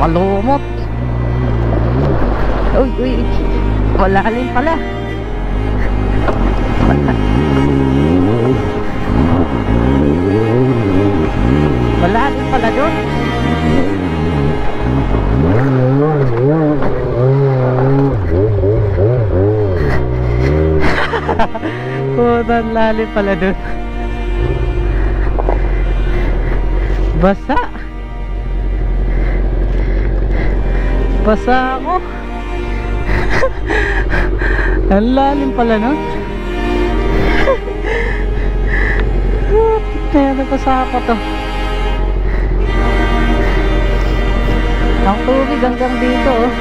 Malumot. Uy, uy, malalim pala. Malalim pala doon. Putang lalim pala doon. Basa. Basa ako. Ang lalim pala nun. Kaya nabasa ako to. Ang tubig hanggang dito oh.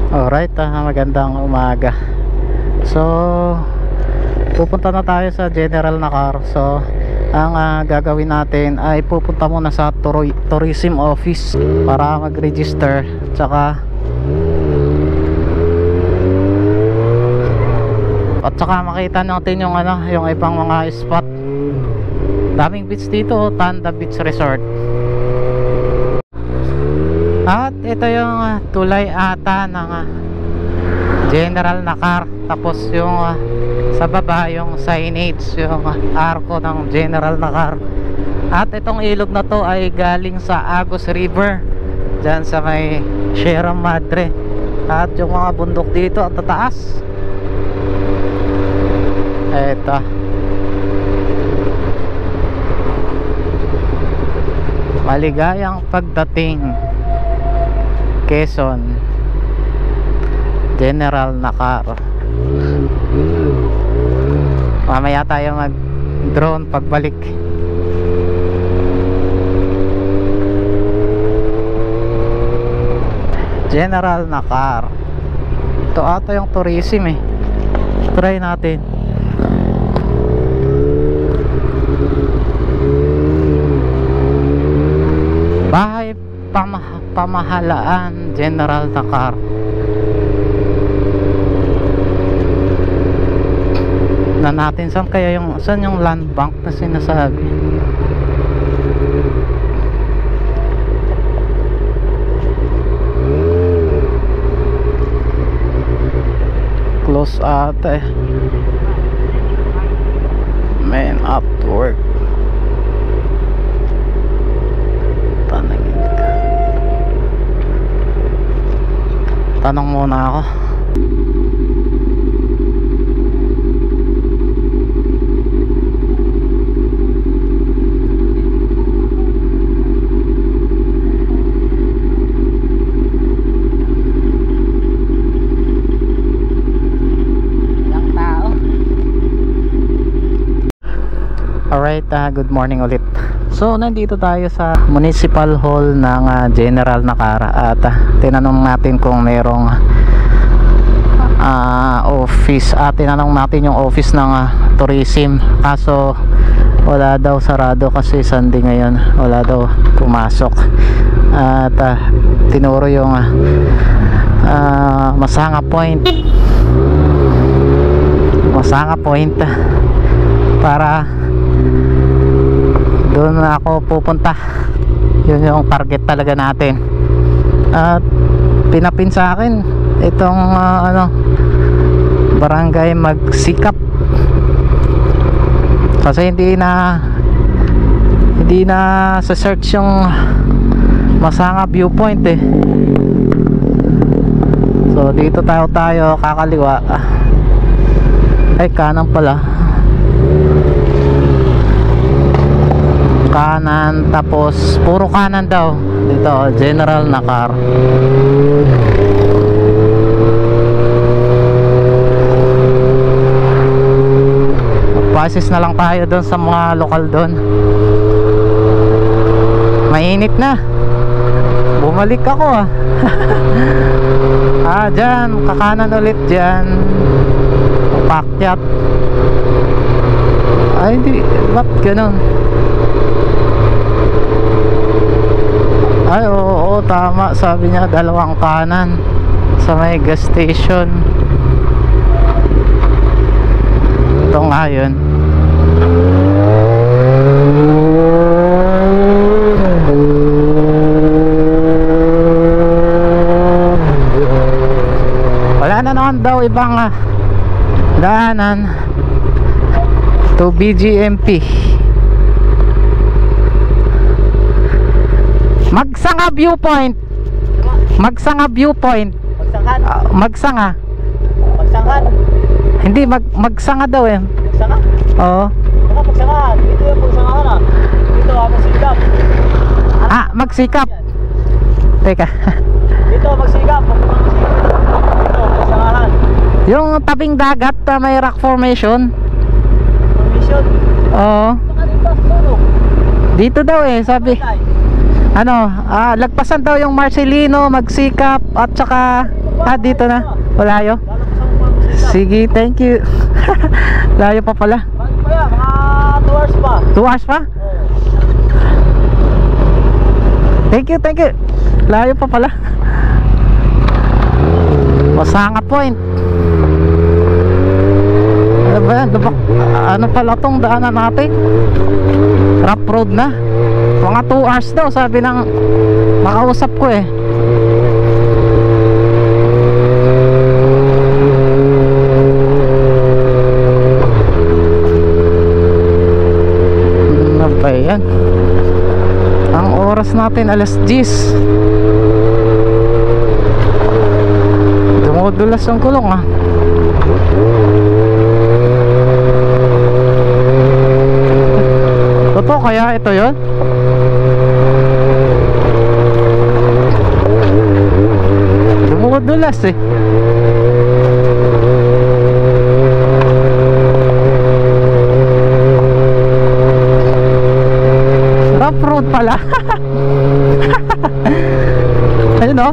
Alright, magandang umaga. So pupunta na tayo sa general na car. So ang gagawin natin ay pupunta muna sa tourism office para mag-register, tsaka makita natin yung yung ibang mga spot. Daming beach dito, Tanda Beach Resort. At ito yung tulay ata ng general na car. Tapos yung sa baba yung signage, yung arko ng general na car. At itong ilog na to ay galing sa Agus River, dyan sa may Sierra Madre. At yung mga bundok dito at tataas, eto. Maligayang pagdating Quezon general na car. Mamaya tayo mag drone pagbalik. General na car. Ito ata yung tourism eh. Try natin. Bahay pamahalaan general na car. Na natin saan kaya saan yung land bank na sinasabi. Close ata eh. Man up to work. Tanong muna ako. Ilang tao? Alright, good morning ulit. So nandito tayo sa Municipal Hall ng General na car. At tinanong natin kung merong office. Tinanong natin yung office ng tourism. Kaso wala daw, sarado kasi Sunday ngayon. Wala daw pumasok. At tinuro yung Masanga Point. Masanga Point para doon na ako pupunta. Yun yung target talaga natin. At pinapin sa akin itong barangay Magsikap, kasi hindi na sa search yung Masanga Viewpoint eh. So dito tayo kakaliwa. Ay, kanan pala. Kanan, tapos puro kanan daw dito, general na car. Magpasis na lang tayo doon sa mga lokal doon. Mainit na. Bumalik ako dyan, kakanan ulit dyan, pakyat. Ay hindi, ba't ganun? Ay oo, tama, sabi niya dalawang kanan sa may gas station. Ito nga yun. kanan to BGMP. Magsanga viewpoint. Magsanga viewpoint. Magsangan. Magsanga. Magsangan. Hindi magsanga daw eh. Magsanga? Oo. Baka magsangan. Dito yung magsangan na. Dito magsikap. Magsikap. Teka. Dito magsikap. Dito magsangahan. Yung tabing dagat na may rock formation. Formation. Oo. Baka dito tulog. Dito daw eh, sabi. Lagpasan daw yung Marcelino, magsikap at saka dito na. Walayo. Sige, thank you. Layo pa pala. Bakit pa yan? Mga 2 hours pa. 2 hours pa? Thank you, thank you. Layo pa pala. Masanga point. Ano ba yan? Ano pala tong daanan natin? Rough road na. Mga 2 hours daw, sabi ng makausap ko eh. Ano ba yan? Ang oras natin alas 10. Dumudulas ang kulong ah. Totoo kaya ito yun? Dumudulas eh. Rough road pala. Ayun o.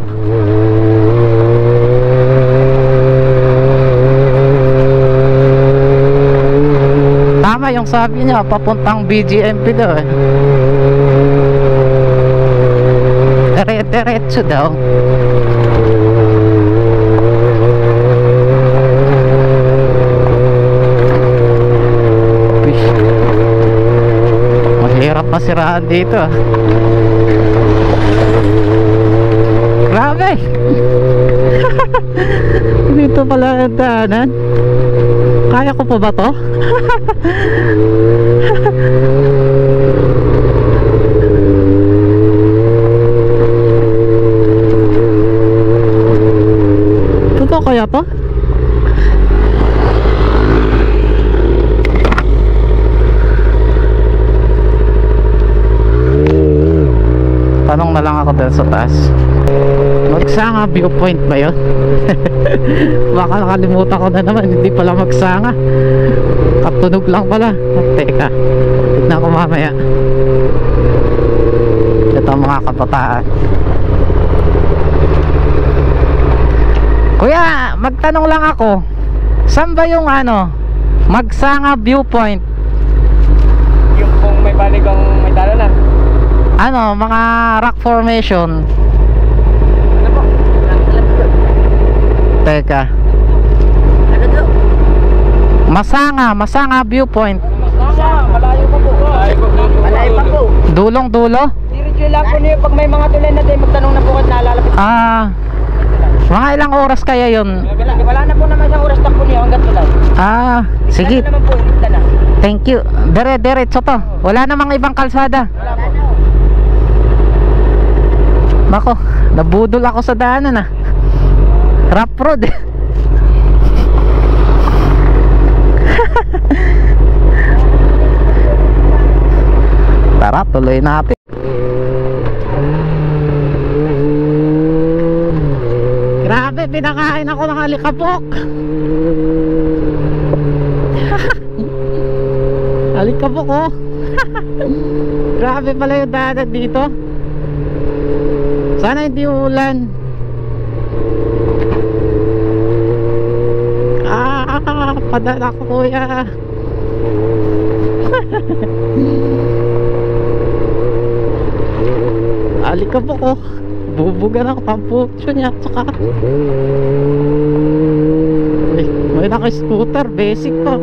Tama yung sabi niya, papuntang BGMP daw eh. Diretso daw. Mahirap masiraan dito ah. Grabe. Dito pala ang daanan. Kaya ko pa ba to? Totoo kaya to? Tanong na lang ako dun sa taas. Magsanga viewpoint ba yun? Baka nakalimutan ko na naman. Hindi pala magsanga. Katunog lang pala. Teka, tignan ko mamaya. Ito mga kabataan. Kuya, magtanong lang ako. Saan ba yung magsanga viewpoint? Yung kung may baligang may dalanan. Mga rock formation. Ano po? Teka. Ano to? Masanga viewpoint. Malayo pa po. Malayo pa po. Dulong-dulo? Diretso lang po niyo. Pag may mga tulay na tayo, magtanong na po at nalalapit. Mga ilang oras kaya yun? Wala na po naman siyang oras takbo niyo hanggang tulay. Sige. Naman po, iligta na. Thank you. Diretso to. Wala namang ibang kalsada. Wala po. Nako, nabudol ako sa daanan ah. Rough road eh. Tara, tuloy natin. Grabe, pinakain ako ng alikabok. Alikabok oh. Grabe pala yung daanan dito. Sana hindi ulan. Padala ko kuya. Alikabok oh. Bubugan ako pampucho niya. Tsaka may naka-scooter. Basic pa.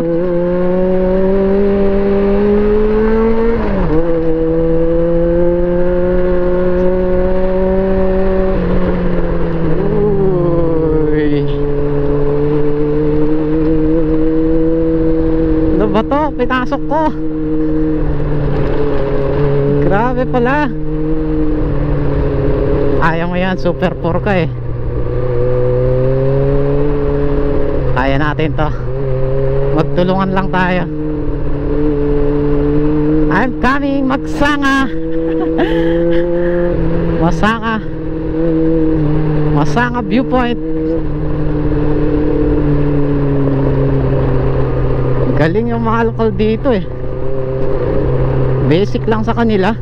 pinasok ko. Grabe pala. Ayaw mo yan, super 4 ka eh. Kaya natin to. Magtulungan lang tayo. I'm coming, Magsanga. Masanga viewpoint. Galing yung mga lokal dito eh. Basic lang sa kanila.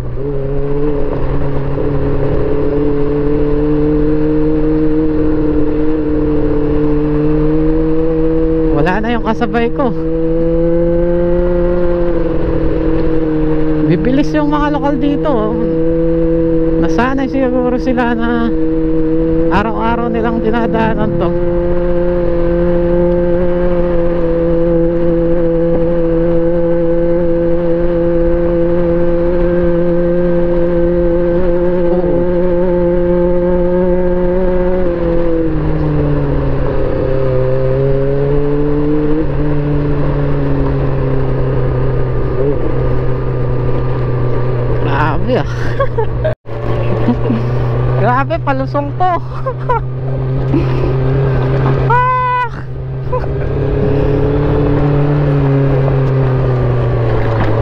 Wala na yung kasabay ko. Bibilis yung mga lokal dito. Nasanay siguro sila na araw-araw nilang dinadaanan to. Grabe, palusong to.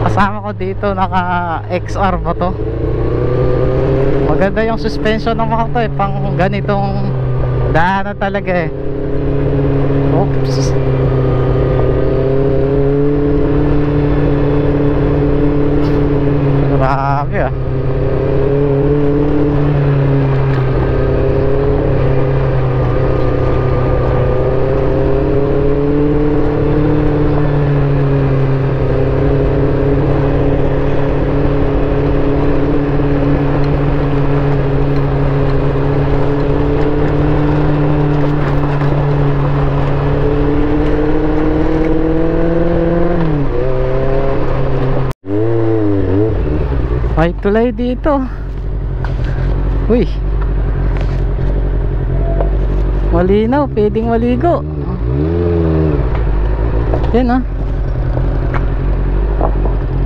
Kasama ko dito, naka XR ba to? Maganda yung suspension ng mga to eh, pang ganitong daanan talaga eh. Oops. Grabe ah. May tulay dito. Uy, malinaw, pwedeng maligo. Yan ah.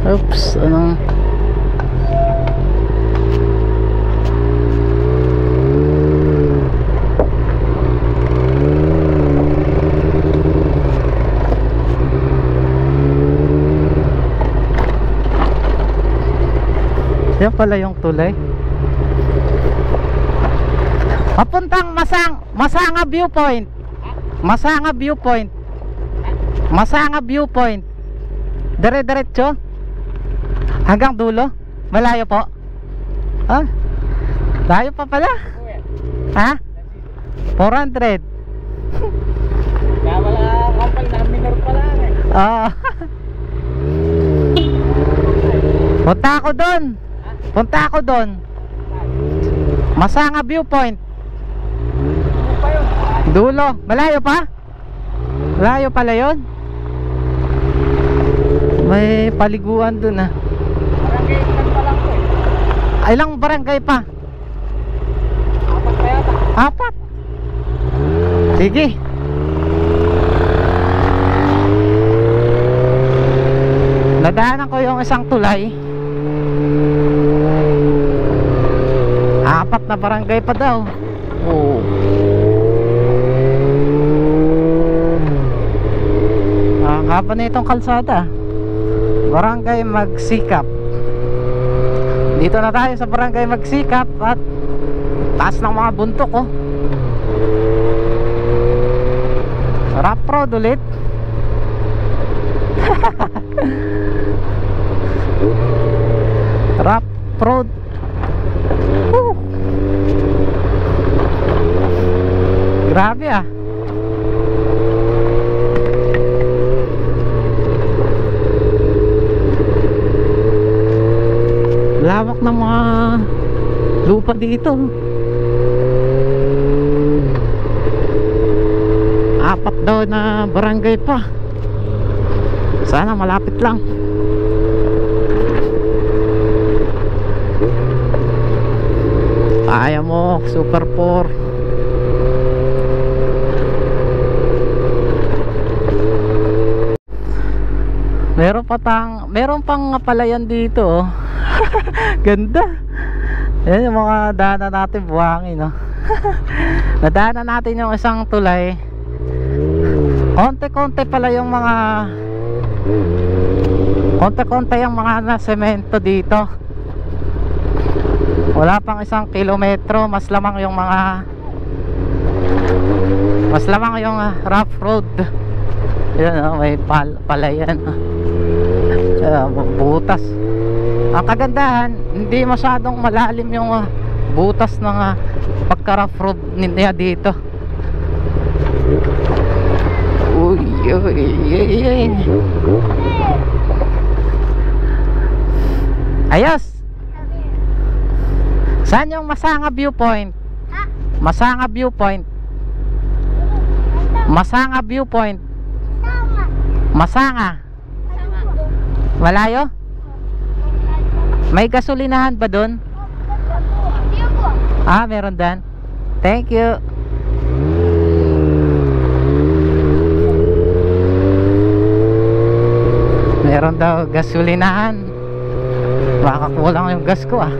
Oops, anong yan pala yung tulay. Papuntang Masanga viewpoint. Masanga viewpoint. Masanga viewpoint. Dire-diretso hanggang dulo. Malayo po. Ah, layo pa pala. Ha? 400. Kaya wala kapal na minor pala eh. Ah. Punta ako doon. Punta ako doon. Masanga viewpoint. Dulo. Malayo pa? Malayo pala yun. May paliguan doon ah. Barangay ilan pa lang po eh. Ilang barangay pa? 4 pa yata. 4. Sige. Nadaanan ko yung isang tulay. 4 na barangay pa daw. Oo. Haba na itong kalsada. Barangay Magsikap. Dito na tayo sa Barangay Magsikap. At taas ng mga buntok oh. Rough road ulit. Rough road. Grabe ah. Lawak ng mga lupa dito. 4 daw na barangay pa. Sana malapit lang. Kaya mo, Super 4. Meron pang palayan dito, oh. Ganda. Yan yung mga daanan natin, buhangin, no? Nadaanan natin yung isang tulay. Konti-konti pala yung mga na semento dito. Wala pang 1 kilometro. Mas lamang yung rough road. Yan, oh, may palayan, butas. Ang kagandahan, hindi masyadong malalim yung butas ng pagka rough road niya dito. Uy, uy, uy, uy. Ayos. Saan yung Masanga Viewpoint? Masanga Viewpoint. Masanga Viewpoint. Masanga. Malayo? May gasolinahan ba doon? Ah, meron dan. Thank you. Meron daw gasolinahan. Baka kulang yung gas ko, ah.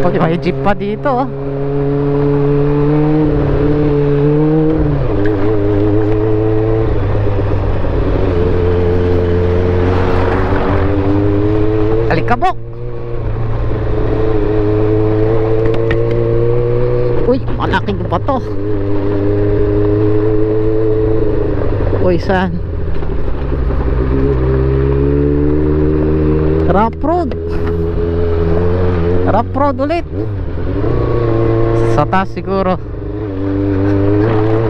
Okay, may jeep pa dito, oh. Alikabok. Uy, malaking bato. Uy, saan? Rough road. Rough road ulit. Sa taas siguro.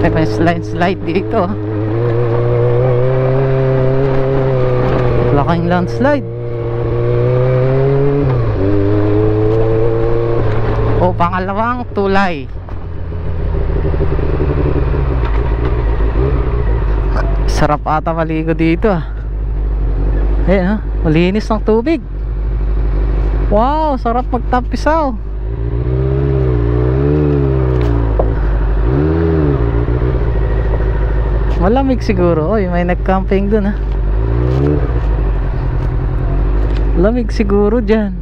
May slide dito. Laking landslide. O, pangalawang tulay. Sarap ata maligo dito, ah. Ayan, malinis ng tubig. Wow, sarap magtampisaw. Malamig siguro. Oy, may nag-camping dun, ah. Lamig siguro dyan.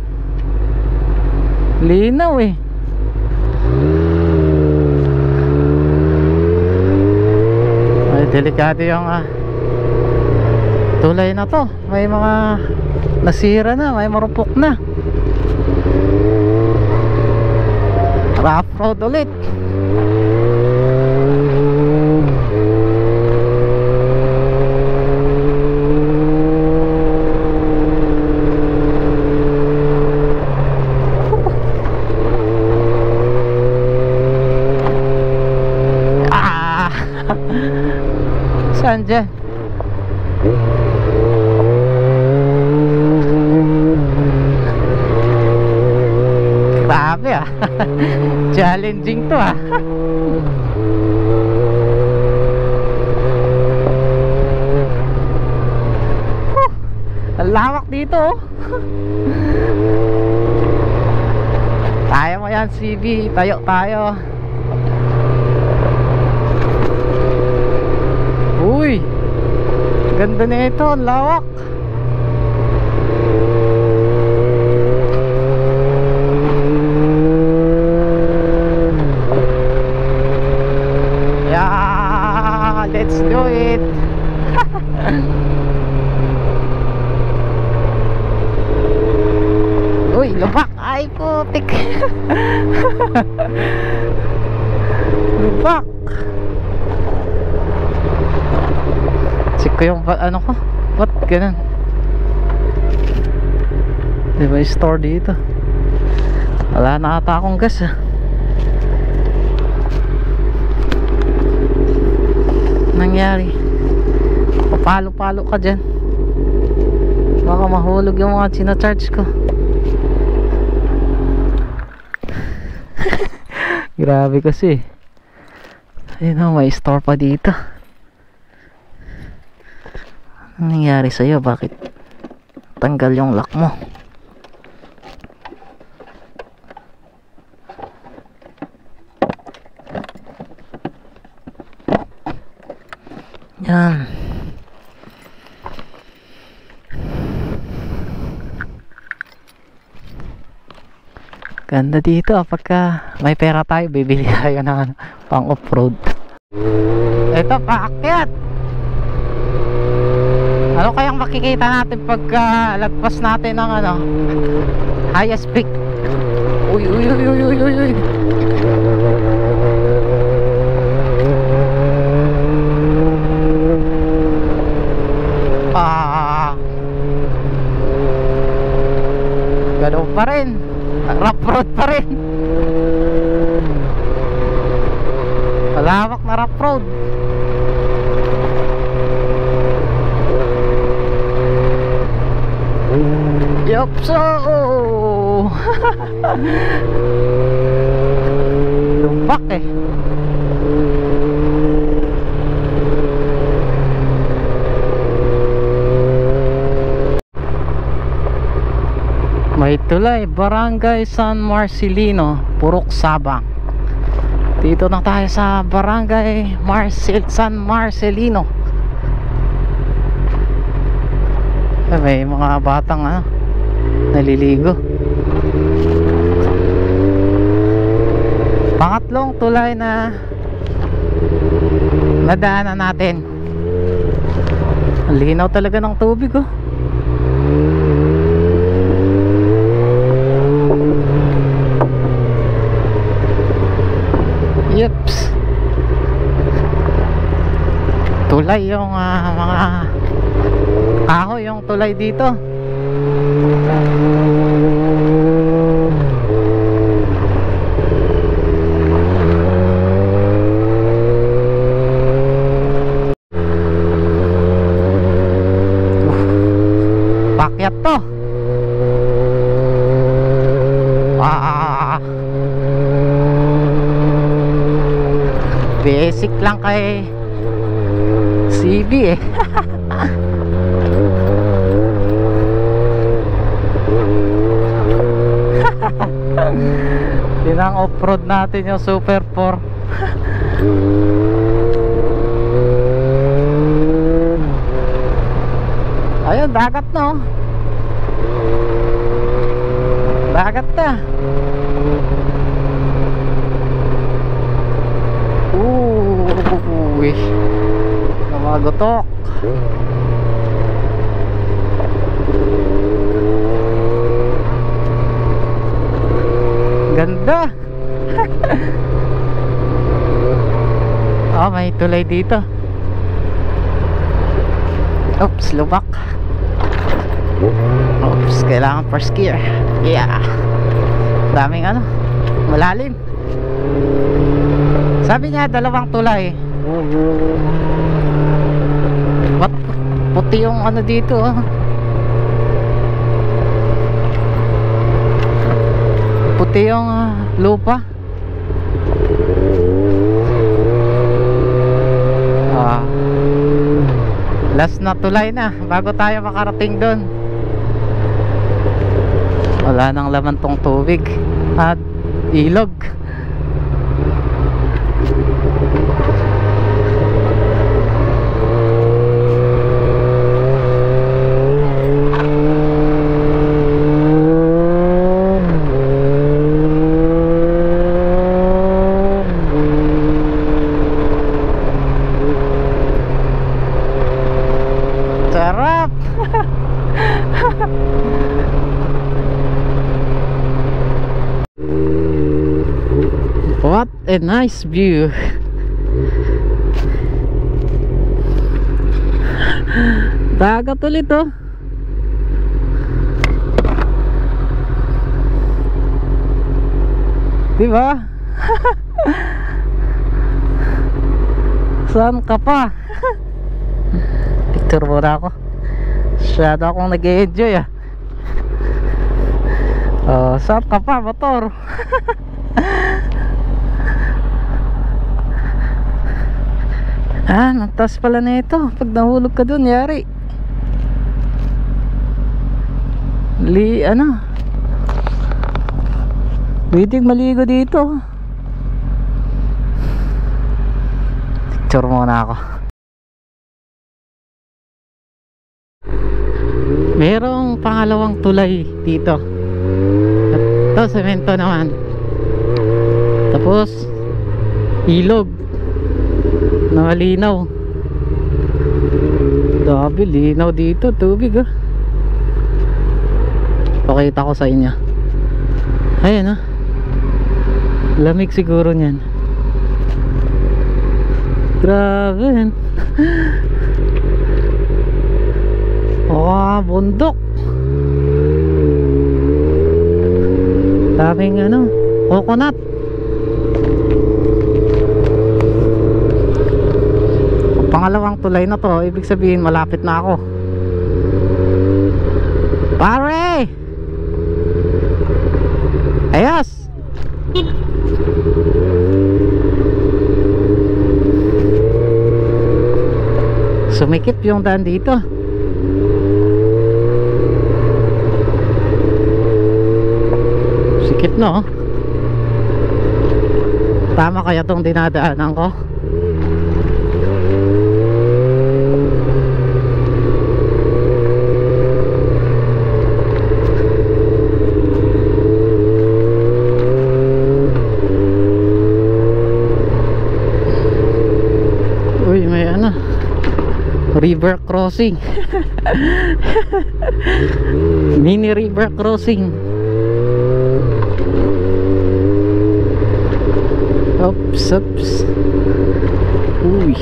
Linaw, eh. Ay, delikado yung tulay na to. May mga nasira na, may marupok na. Rough road ulit. Saan dyan? Grabe, ah. Challenging to, ah. Ang lawak dito, oh. Kaya mo yan, CB. Tayo tayo. Uy, ganda na ito, lawak. Yeah, let's do it. Uy, lubak. Ay, putik. Lubak. Check ko yung ano ko. What? Ganun. Diba yung store dito? Wala na ata akong gas, ah. Nangyari? Papalo-palo ka dyan. Baka mahulog yung mga sinacharge ko. Grabe kasi. Ayun, may store pa dito. Anong nangyari sa'yo? Bakit tanggal yung lock mo? Yan. Ganda dito pagka may pera tayo, bibili tayo ng ano, pang off-road. Ito, paakyat. Ano kayang makikita natin pagka lagpas natin ng ano, highest peak? Uy, uy, uy, uy, uy, uy, uy. Ganun pa rin, rough road pa rin. Malawak na rough road. Yopso. Lumbak eh. May tulay, Barangay San Marcelino, Purok Sabang. Dito na tayo sa Barangay San Marcelino. May mga batang ano, naliligo. Pangatlong tulay na nadaanan natin. Ang linaw talaga ng tubig oh. Yeps. Tulay yung mga kahoy yung tulay dito. Pakyat to. Basic lang kay CB eh. Yun ang off-road natin yung Super 4. Ayun, dagat no. Dagat na. Uy, namagotok. Ganda. Oh, may tulay dito. Oops, lubak. Oops, kailangan first gear. Yeah. Daming ano, malalim. Sabi niya dalawang tulay. Ba't puti yung ano dito oh. Puti yung lupa. Last na tulay na bago tayo makarating doon. Wala nang laman tong tubig at ilog. Sarap. What a nice view. Dagat ulit oh. Diba? Saan ka pa? Picture muna ako. Masyado akong nag-enjoy ah. Saan ka pa motor? Nagtas pala na ito. Pag nahulog ka dun, yari. Pwedeng maligo dito. Picture muna ako. Merong pangalawang tulay dito. At ito, semento naman. Tapos ilog na malinaw. Dabi, linaw dito, tubig ah. Pakita ko sa inyo. Ayan ah. Lamig siguro niyan. Grabe yan. Oh, bundok. Daming ano, coconut. Pangalawang tulay na to, ibig sabihin malapit na ako. Pare! Ayos! Sumikip yung daan dito. Sikip no. Tama kaya tong dinadaanan ko? Uy, may ano, river crossing. Mini river crossing. Oops. Uy.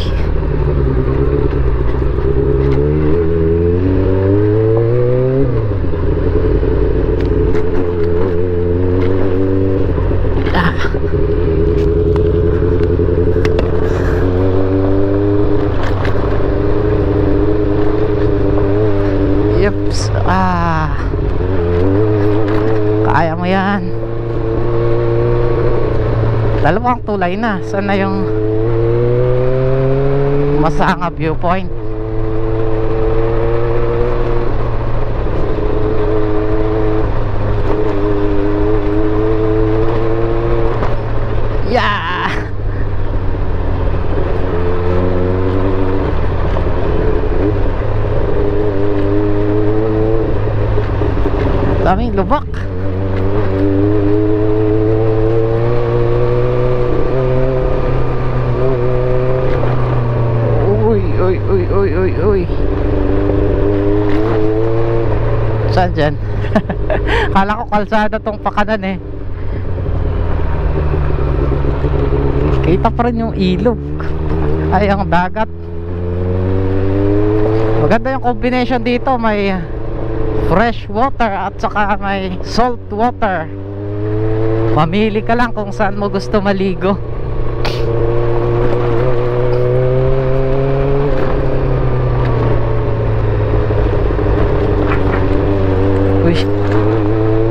Yeps. Kaya mo yan. Dalawang tulay na. Saan na yung Masanga viewpoint? Yeah! Daming lubak. Uy. Saan dyan? Kala ko kalsada tong pakanan eh. Kita pa rin yung ilog. Ay, ang dagat. Maganda yung combination dito. May fresh water at saka may salt water. Mamili ka lang kung saan mo gusto maligo. Uy,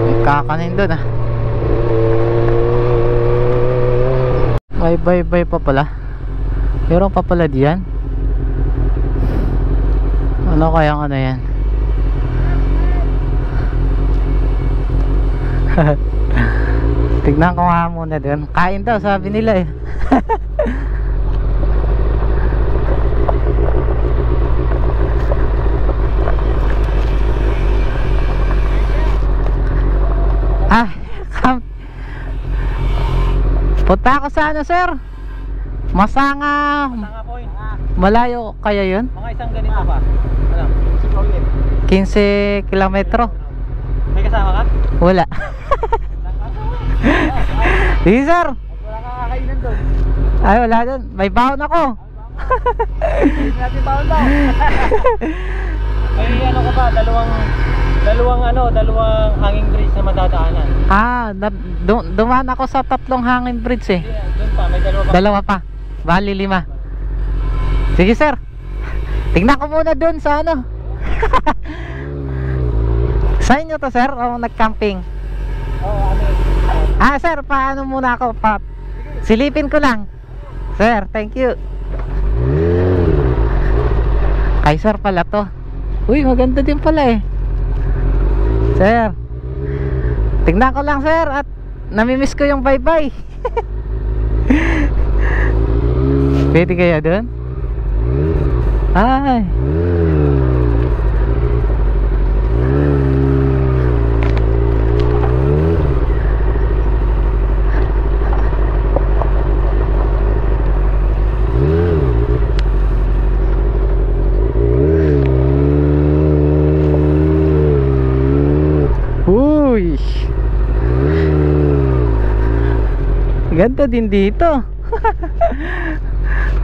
may kakanin doon ah. May bye pa pala. Meron pa pala diyan. Ano kayang ano yan? Tignan ko nga muna doon. Kain daw sabi nila eh. Punta ako sa ano sir? Masanga point. Malayo kaya yun? Mga isang ganito pa. Ano? 15 kilometro. May kasama ka? Wala. Sige sir. Wala kang kakainan doon. Ay wala doon. May baon ako. Hindi natin baon daw. May ano ka pa? Dalawang hanging bridge na madadaanan. Dumaan ako sa 3 hanging bridge eh. Doon pa, may dalawa pa. Bali 5. Sige sir. Tingnan ko muna doon sa ano. Sa inyo to sir o nag-camping? Oo, sir, paano muna ako? Silipin ko lang. Sir, thank you. Kay sir pala to. Uy, maganda din pala eh. Sir, tingnan ko lang sir. At namimiss ko yung bye-bye. Pwede kaya doon? Ay. Uy. Ganda din dito.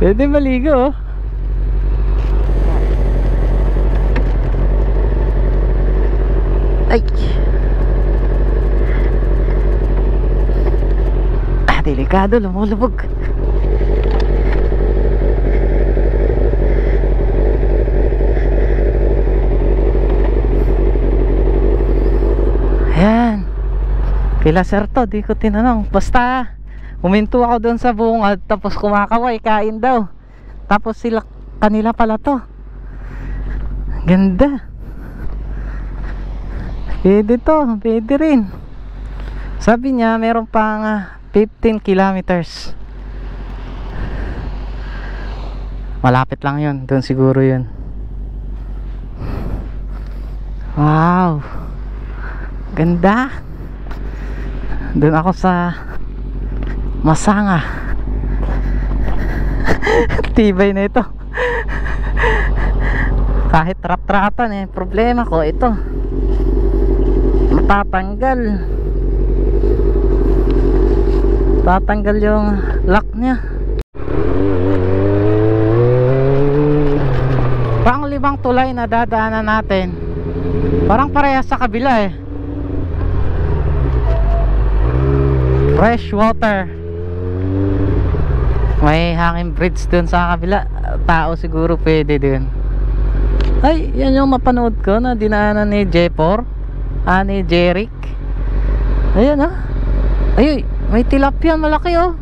Pwede maligo, oh. Ay. Delikado, lumulubog. Ayan. Kila sir to, di ko tinanong. Basta huminto ako doon sa bungad, tapos kumakaway, kain daw. Tapos sila, kanila pala to. Ganda. Pwede to, pwede rin. Sabi niya meron pang 15 kilometers. Malapit lang yun, doon siguro yun. Wow, ganda. Doon ako sa Masanga. Tibay na ito. Kahit rat-ratan eh, problema ko ito, matatanggal. Tatanggal yung lock niya. Pang 5 tulay na dadaanan natin, parang parehas sa kabila eh. Fresh water. May hanging bridge dun sa kabila. Tao siguro pwede dun. Ay, yan yung mapanood ko na dinaanan ni Jepor, ni Jeric. Ayan ah. Ay, may tilapia malaki oh.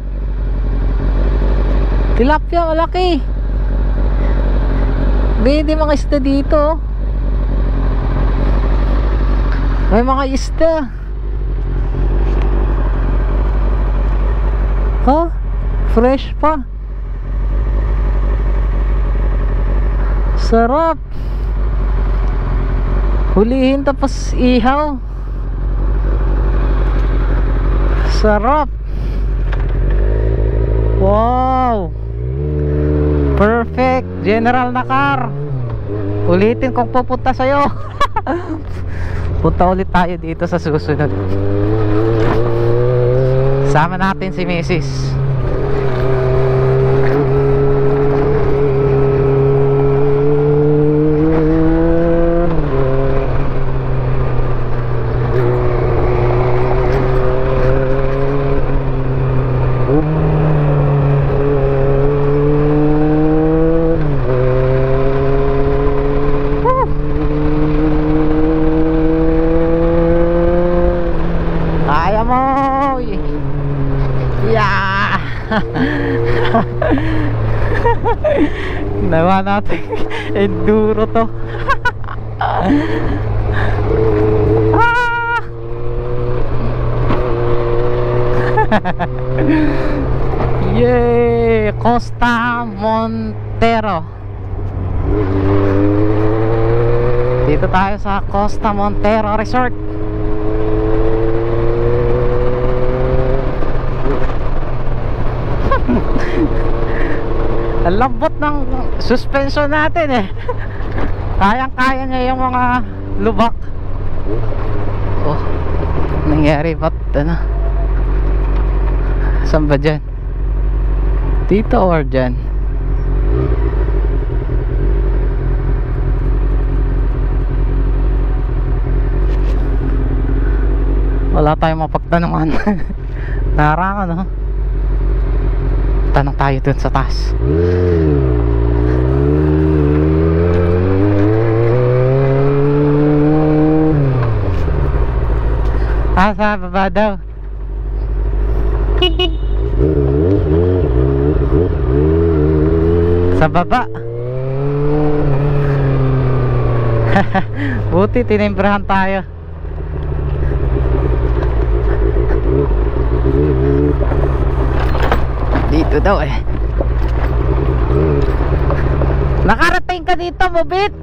Tilapia malaki. Pwede mga isda dito oh. May mga isda. Oh, fresh pa. Sarap. Hulihin tapos ihaw. Sarap. Wow. Perfect. General na car. Ulitin kung pupunta sa'yo. Punta ulit tayo dito sa susunod. Sama natin si Mrs. Nawa natin enduro to. Yay! Costa Montero. Dito tayo sa Costa Montero Resort. Ang lambot ng suspension natin eh. Kayang-kaya niya yung mga lubak. Oh, nangyari ba't ano? Saan ba dyan? Dito or dyan? Wala tayong mapagtanungan. Narangan no? Tanong tayo dun sa taas. Sa baba daw. Sa baba. Buti tinimbrahan tayo. Dito daw eh. Nakarating ka dito, Mobit.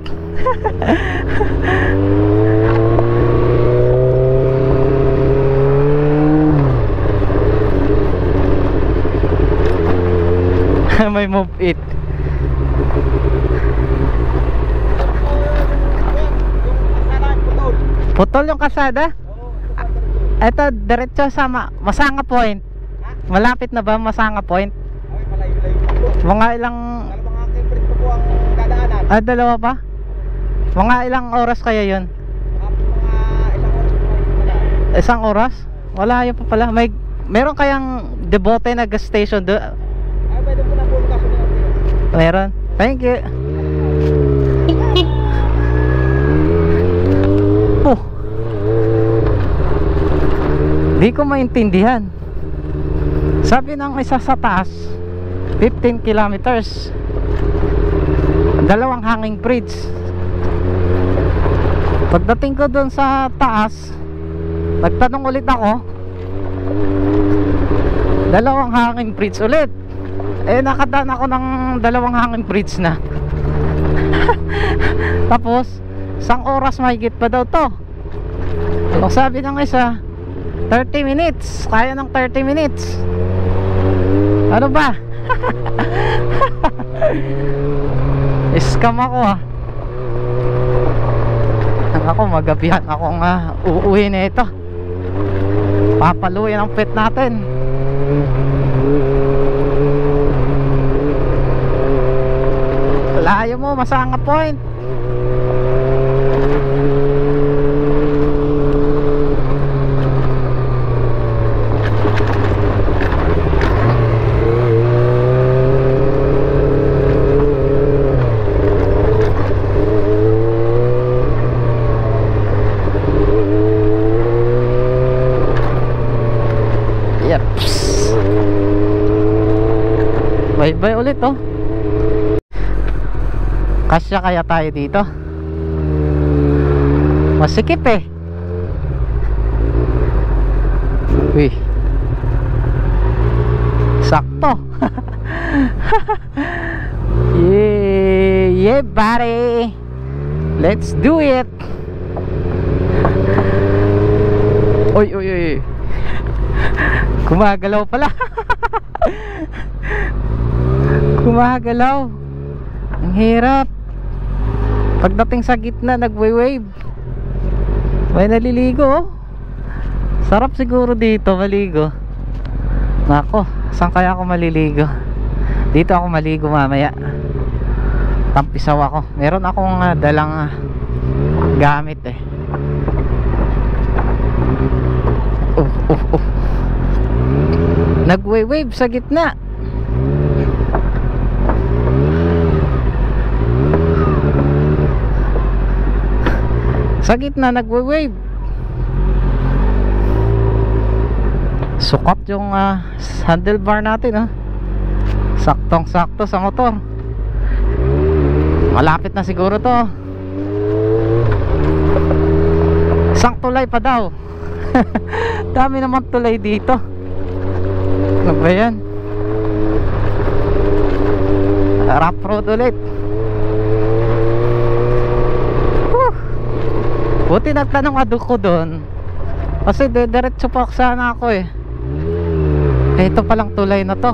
May move it. Putol yung kasada? Ito, diretso sa Masanga Point. Malapit na ba Masanga Point? Ay, malayo-layo pa po. Mga ilang... Dalawang kilometro pa po ang dadaanan. dalawa pa? Mga ilang oras kaya yun? Mga isang oras po Isang oras? ay Wala yun pa pala. Meron kayang Devote na gas station doon? ay, pwede po na po kaso na. Meron. Thank you. Oh. Di ko maintindihan. Sabi ng isa sa taas 15 kilometers. Dalawang hanging bridge. Pagdating ko doon sa taas, nagtanong ulit ako, dalawang hanging bridge ulit. Nakadaan ako ng dalawang hanging bridge na. Tapos isang oras mahigit pa daw to. Ang sabi ng isa 30 minutes. Kaya ng 30 minutes. Ano ba? Scam ako ako magabihan akong uuwi na ito. Papaluin ang pet natin. Layo mo, Masanga Point. Yeps. Bye-bye ulit oh. Kasya kaya tayo dito? Masikip eh. Uy. Sakto. Yeah buddy. Let's do it. Oy oy oy. Gumagalaw pala. Gumagalaw. Ang hirap. Pagdating sa gitna nagwe-wave. May naliligo oh. Sarap siguro dito maligo. Nako, saan kaya ako maliligo? Dito ako maligo mamaya. Tampisaw ako. Meron akong dalang gamit eh. Nagwe-wave sa gitna. Sa gitna nagwe-wave. Sukat yung handlebar natin saktong sakto sa motor. Malapit na siguro to. Isang tulay pa daw. Dami naman tulay dito. Ano ba yan? Rough road ulit. Buti nagtanong ko doon. Kasi diretso pa sana ako eh. Ito palang tulay na to.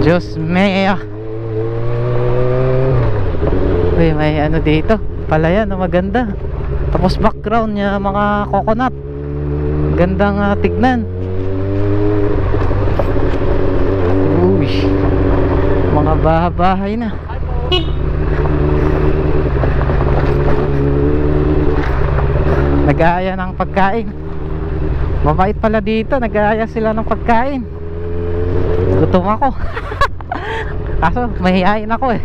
Diyos mea. Uy, may ano dito palayan na maganda. Tapos background niya mga coconut. Gandang tignan. Uy, mga bahay na. Nag-aaya ng pagkain. Mabait pala dito, nag-aaya sila ng pagkain. Gutom ako. Kaso mahihain ako eh.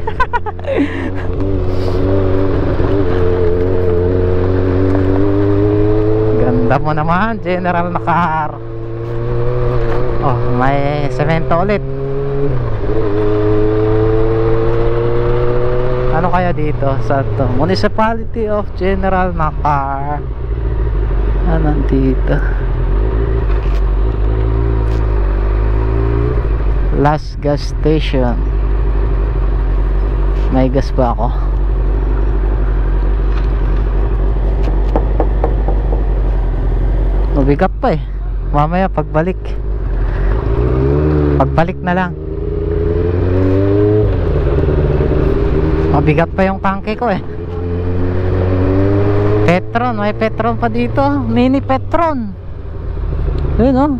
Ganda mo naman, general na car. Oh, may semento ulit. Ano kaya dito sa to? Municipality of General Nakar. Ano dito? Last gas station. May gas ba ako? Mabigat pa eh. Mamaya pagbalik na lang. Mabigat pa yung tangke ko eh. Petron, may Petron pa dito. Mini Petron. Ayun oh.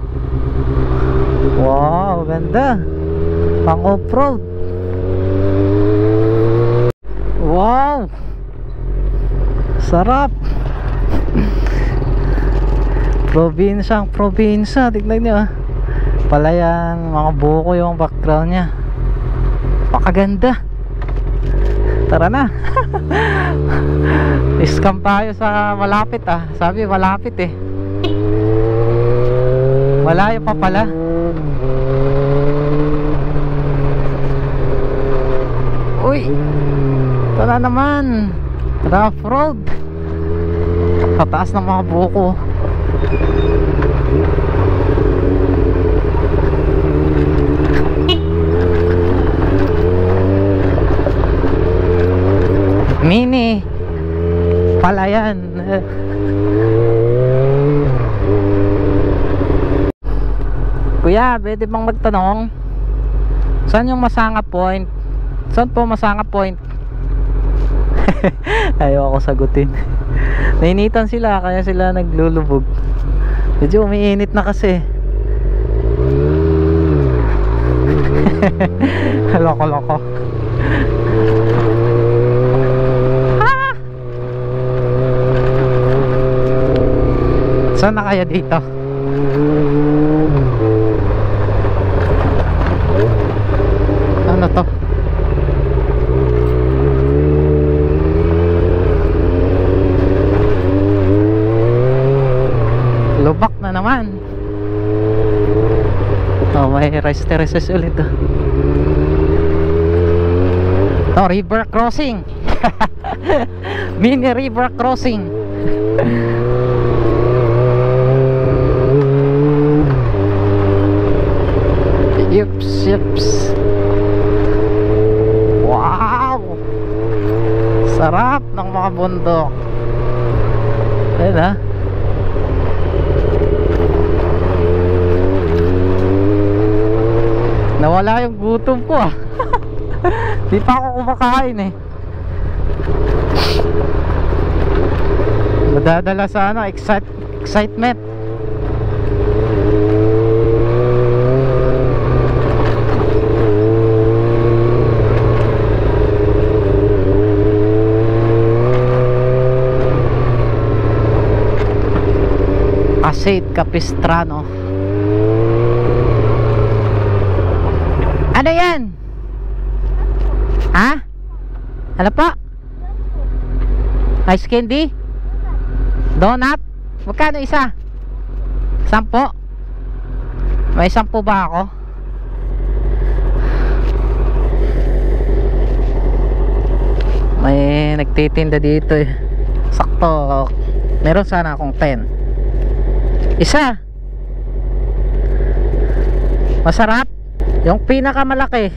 Wow, ganda. Pang off-road. Wow. Sarap. Probinsyang probinsya. Tignan nyo ah. Palayan, mga buko yung background nya. Pakaganda. Tara na. Scam tayo sa malapit ah. Sabi malapit eh. Malayo pa pala. Uy, ito na naman. Rough road. Pataas ng mga buko. Mini Palayan. Kuya, pwede bang magtanong? Saan yung Masanga Point? Saan po Masanga Point? Ayaw ako sagutin. Nainitan sila kaya sila naglulubog. Medyo umiinit na kasi. Loko-loko. Saan na kaya dito? Ano to? Lubak na naman. Oh, may rest ulit oh. Oh, river crossing. Mini river crossing. Yips. Wow, sarap ng mga bundok. Ayun ha. Nawala yung gutom ko ah. Di pa ako kumakain eh. Madadala sa ano, excitement. Pasig Capistrano. Ano yan? Ha? Ano po? Ice candy? Donut? Magkano isa? 10? May 10 ba ako? May nagtitinda dito eh. Sakto. Meron sana akong 10. Isa. Masarap. Yung pinakamalaki.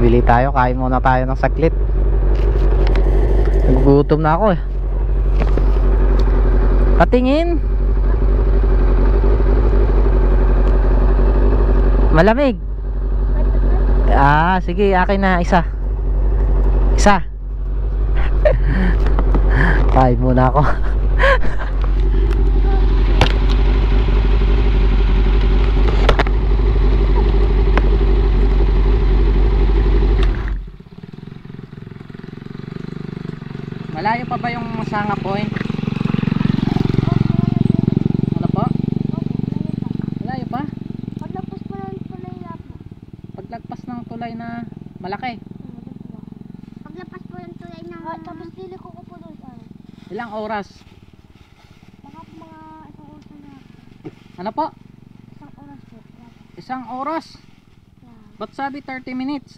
Bili tayo, kain muna tayo ng saglit. Nagugutom na ako eh. Patingin. Malamig. Ah, sige, akin na isa. Kain muna ako. Malayo pa ba yung Masanga Point? Ano po? Malayo pa? Paglagpas po ng tulay na po. Paglagpas ng tulay na malaki. Paglagpas po ng tulay na... tapos dili ko po doon sa... Ilang oras? Baka mga isang oras na. Ano po? Isang oras po. Isang oras? Ba't sabi 30 minutes?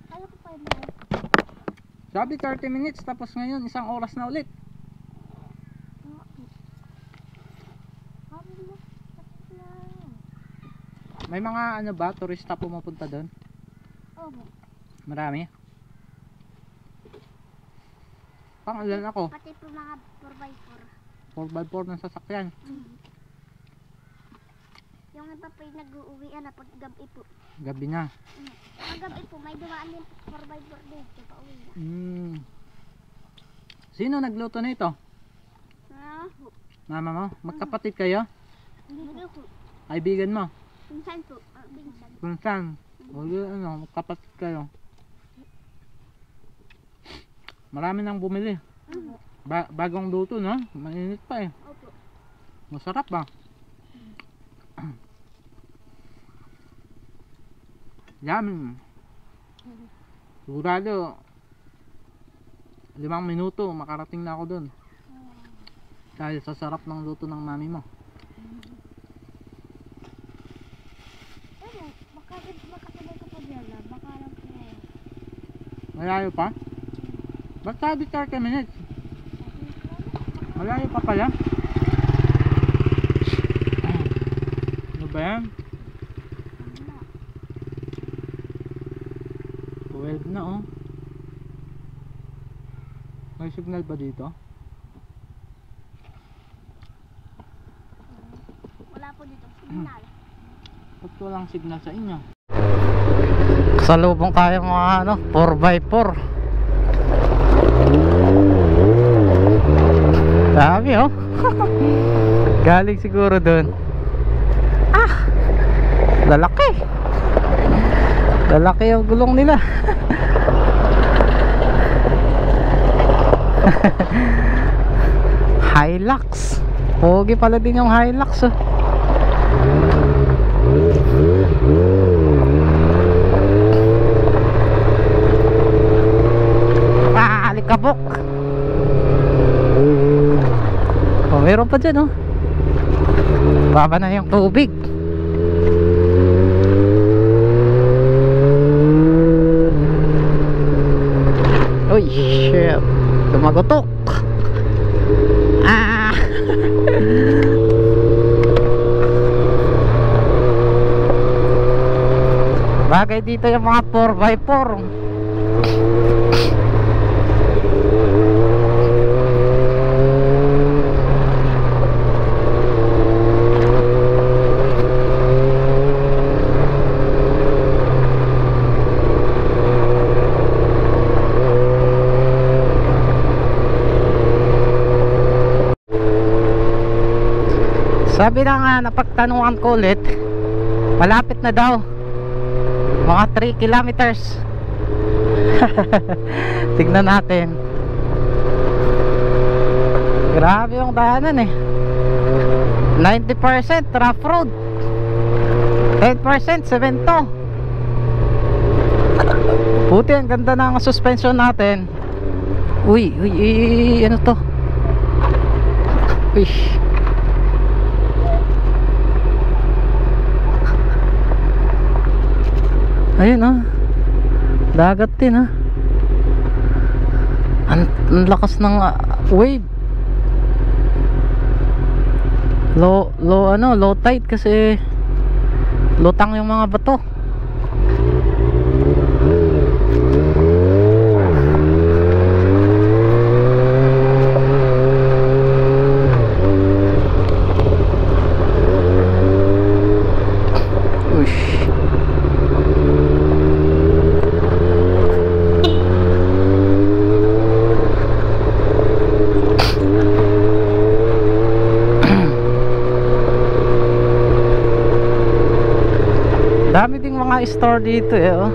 Kala ko 5 minutes. Sabi 30 minutes tapos ngayon isang oras na ulit. May mga ano ba, turista pumupunta doon? Opo. Marami? Pang ilan ako? Pati po mga 4x4. 4x4 ng sasakyan. Yung iba po yung nag-uuwian na pag gabi po. Gabi na. Kagabi po, may dumaan din 4x4 dito. Pauwi na. Sino nagluto na ito? Mama mo? Magkapatid kayo? Hindi po. Kaibigan mo? Pinsan po. Pinsan. Kunsan? O ano, magkapatid kayo? Marami nang bumili. Bagong luto, no? Mainit pa eh. Opo. Masarap ba? Yummy. Sigurado 5 minuto makarating na ako dun. Dahil sa sarap ng luto ng mami mo. Makasabay ka po dyan na. Baka lang po. Malayo pa? Ba't sabi 30 minutes? Malayo pa pala? Ano ba yan? 12 na oh. May signal ba dito? Wala po dito. Signal. Ba't walang signal sa inyo? Kasalubong tayo mga ano, 4x4. Dami oh. Galing siguro dun. Lalaki. Lalaki yung gulong nila. Hilux. Pogi pala din yung Hilux oh. Alikabok. Oh, meron pa dyan oh. Baba na yung tubig. Uy, shit. Tumagotok. Bagay dito yung mga 4x4. Sabi na nga, napagtanungan ko ulit, malapit na daw, mga 3 kilometers. Tignan natin. Grabe yung daanan eh. 90% rough road, 10% semento. Buti ang ganda ng suspension natin. Uy, ano to? Uy. Ayun oh. Dagat din ah. Ang lakas ng wave. Low tide kasi lutang yung mga bato. Dami ding mga store dito eh oh.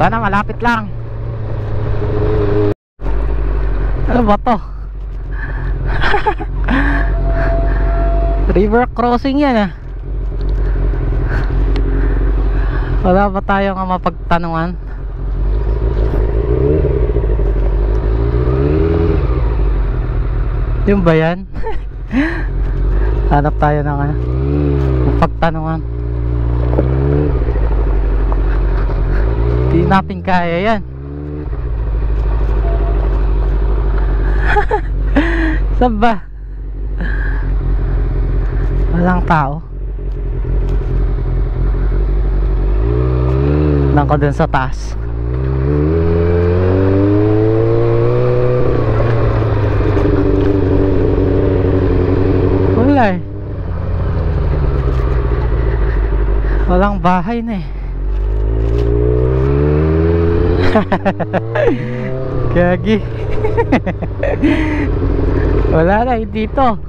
Sana malapit lang. Ano ba to? River crossing yan ah. Wala ba tayong mapagtanungan? Yung ba yan? Hanap tayo ng pagtanungan. Di natin kaya yan. Saan ba? Walang tao. Nang ko dun sa taas. Wala eh. bahay na eh. Gagi. Wala na dito.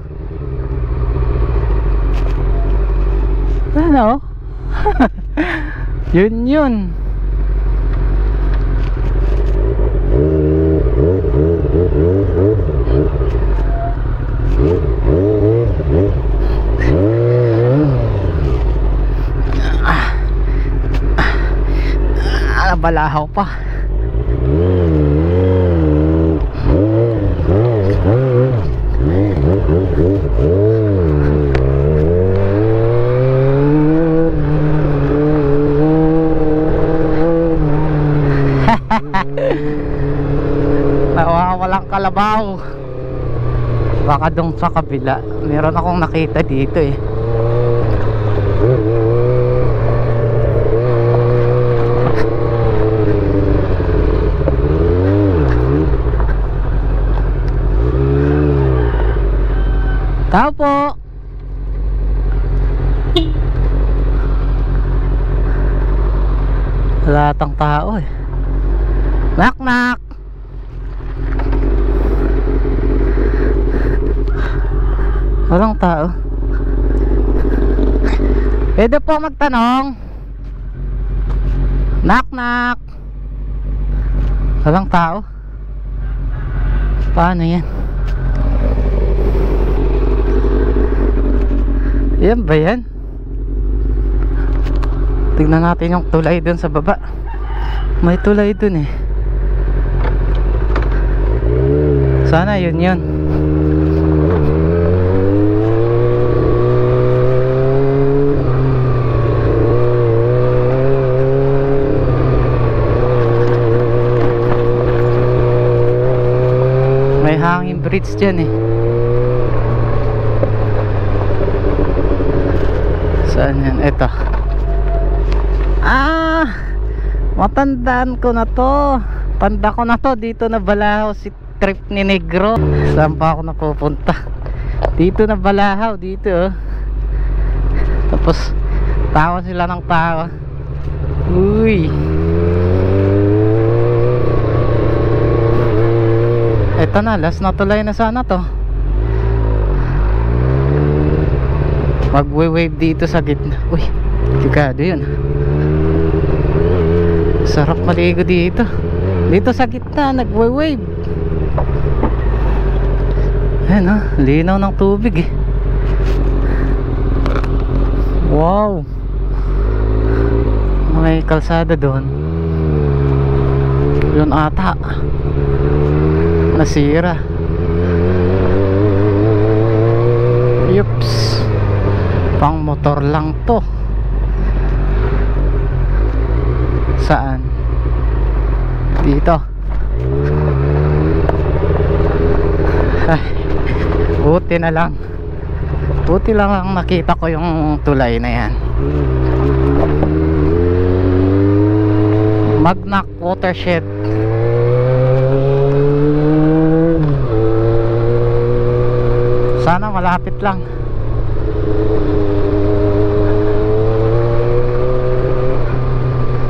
Ano? Yun. Balahaw pa. Nawawalang kalabaw. Baka dong sa kabila. Meron akong nakita dito eh. Tao po. Wala tang tao eh. Knock knock. Walang tao. Pwede po magtanong. Knock knock. Walang tao. Paano yan? Yan ba yan? Tignan natin yung tulay dun sa baba. May tulay dun eh. Sana yun. May hanging bridge dyan eh. Saan yan? Ito. Matandaan ko na to. Tanda ko na to. Dito na balahaw si trip ni Negro. Saan pa ako napupunta? Dito na balahaw. Dito oh. Tapos tawa sila ng tawa. Uy. Ito na. Last na tulay na sana to. Magwe-wave dito sa gitna. Uy, delikado yun. Sarap maligo dito. Dito sa gitna, nagwe-wave. Ayan o, linaw ng tubig eh. Wow. May kalsada doon. Yun ata nasira. Yups. Pang motor lang to. Saan? Dito. Ay, buti na lang. Buti lang ang nakita ko yung tulay na yan. Magnac Watershed. Sana malapit lang.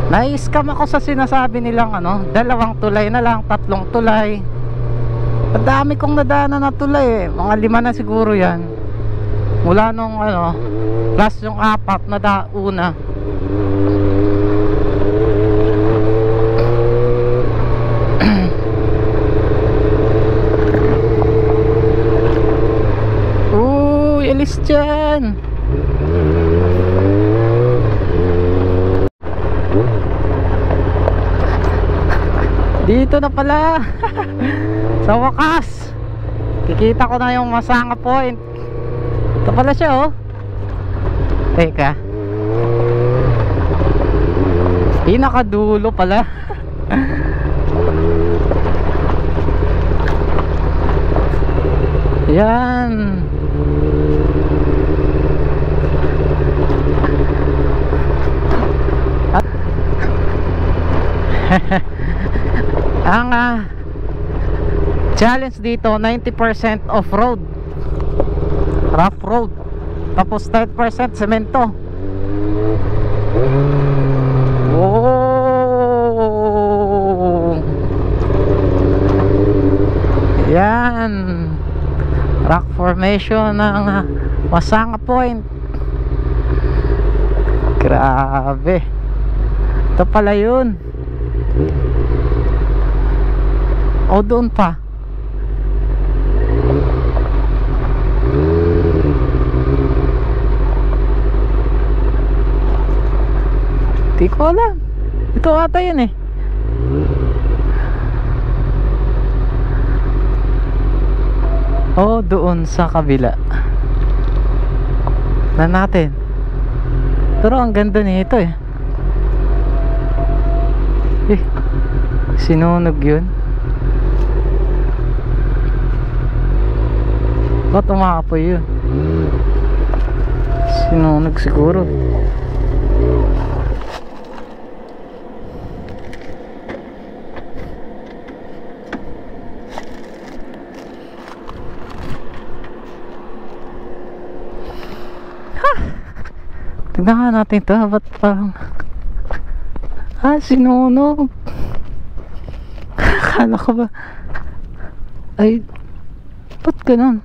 Nai-scam ako sa sinasabi nilang ano, 2 tulay na lang, 3 tulay. Ang dami kong nadaanan na tulay eh. Mga 5 na siguro yan. Mula nung ano, plus yung 4 na una. Uy, alis dyan. Dito na pala. Sa wakas kikita ko na yung Masanga Point. Ito pala siya oh. Teka, pinakadulo pala. Yan. Ang challenge dito 90% off-road, rough road, tapos 10% semento. Oh! Yan. Rock formation ng Masanga Point. Grabe. Ito pala yun. O doon pa. Di ko alam. Ito ata yun eh. O doon sa kabila. Na natin. Pero ang ganda nito eh. Sinunog yun. Ba't umaapoy yun? Sinunog siguro. Tignan nga natin ito. Ba't parang sinunog. Akala ko ba ay ba't ganun?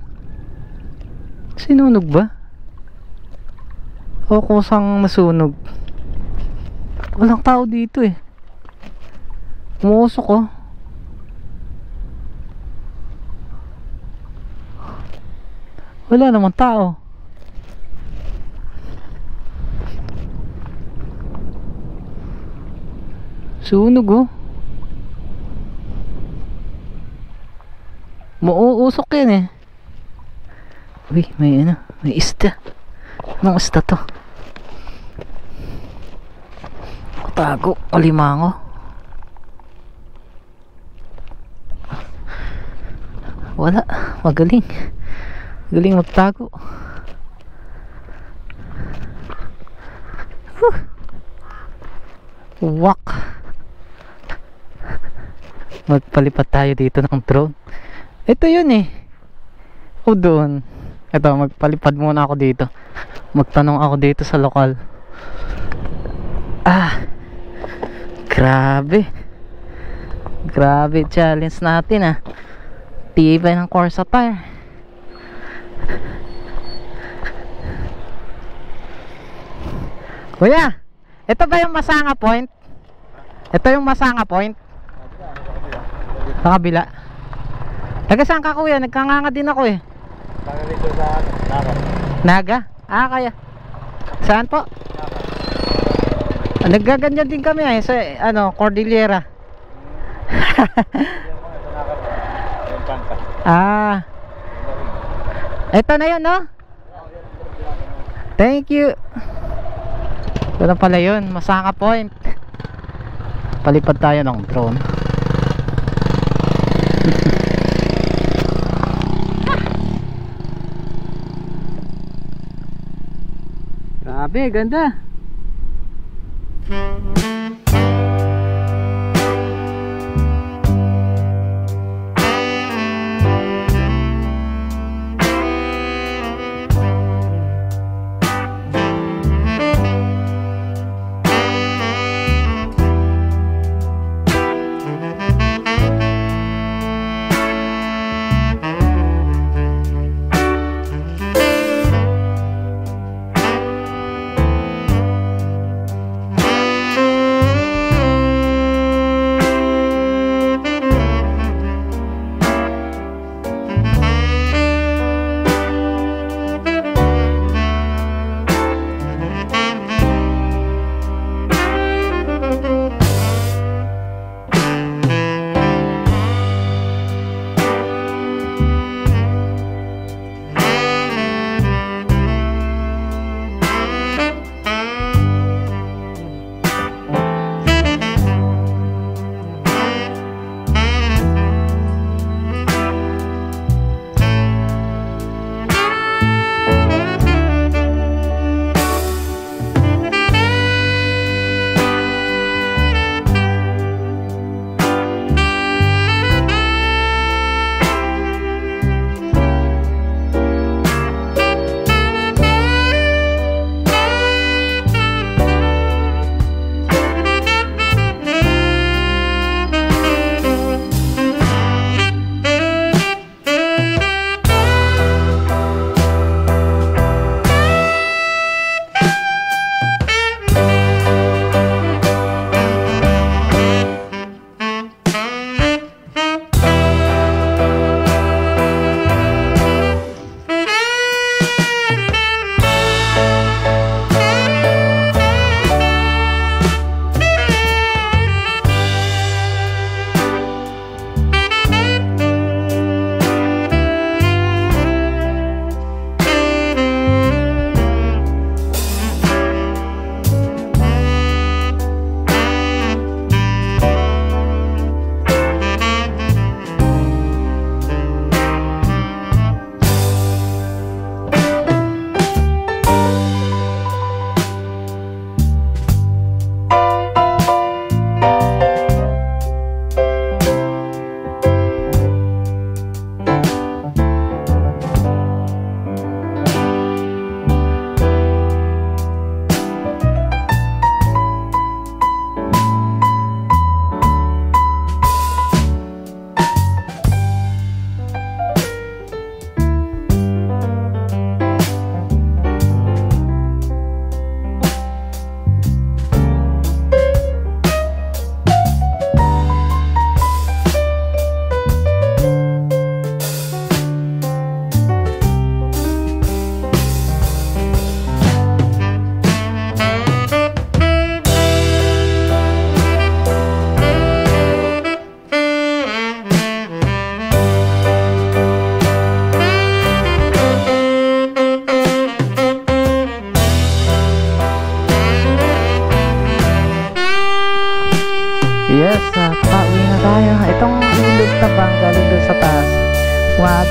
Sinunog ba? O kusang nasunog? Walang tao dito eh. Umuusok oh. Wala namang tao. Sunog oh. Mauusok yan eh. Uy, may ano, may isda. Anong isda to? Tago, alimango. Wala, magaling. Magaling magtago. Wak. Magpalipat tayo dito ng drone. Ito yun eh. O doon. Ito, magpalipad muna ako dito. Magtanong ako dito sa lokal. Grabe. Grabe challenge natin ah. Tibay ng Corsa tire. Kuya, ito ba yung Masanga Point? Ito yung Masanga Point? Sa kabila. Taga saan ka kuya? Nagkanganga din ako eh. Taga dito sa Naga. Naga? Kaya. Saan po? Naggaganyan din kami eh sa Cordillera. Ito na yun no? Thank you. Ito na pala yun, Masanga Point. Palipad tayo ng drone. Grabe, ganda.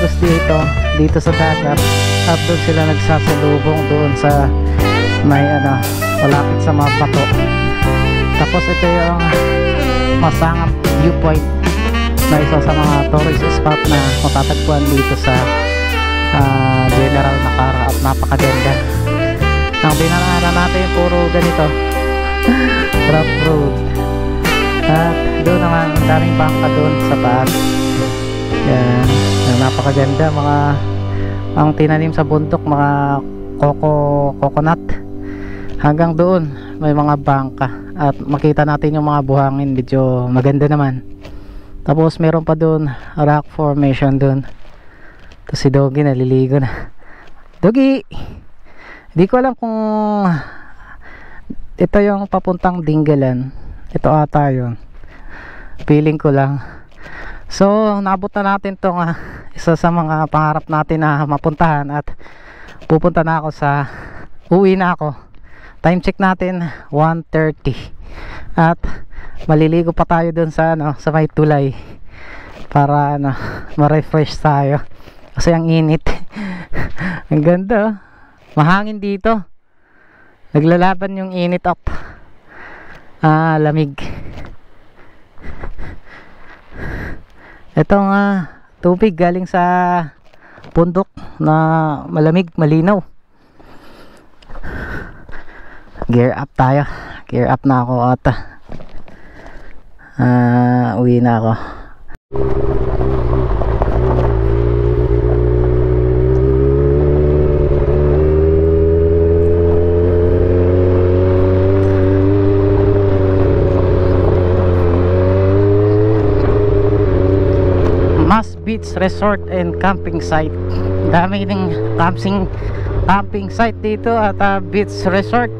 Lagos dito sa dagat, at doon sila nagsasalubong doon sa may malapit sa mga bato. Tapos ito yung Masangap Viewpoint na isa sa mga tourist spot na matatagpuan dito sa General Nakar, at napakaganda. Ang dinaanan natin puro ganito rough road, at doon naman ang daming bangka doon sa taas. Yan, napakaganda. Mga ang tinanim sa bundok, mga coconut, hanggang doon may mga bangka, at makita natin yung mga buhangin, medyo maganda naman. Tapos meron pa doon rock formation doon. Tapos si Doggy naliligo na. Doggy, di ko alam kung ito yung papuntang Dingalan. Ito ata yun, feeling ko lang. So nabot na natin tong isa sa mga pangarap natin na mapuntahan, at pupunta na ako uwi na ako. Time check natin 1:30, at maliligo pa tayo dun sa sa may tulay para ma-refresh tayo kasi ang init. Ang ganda, mahangin dito, naglalaban yung init up lamig. Itong tubig galing sa bundok na malamig, malinaw. Gear up tayo, gear up na ako, at uwi na ako. Mas Beach Resort and Camping Site. Dami ng camping site dito at beach resort.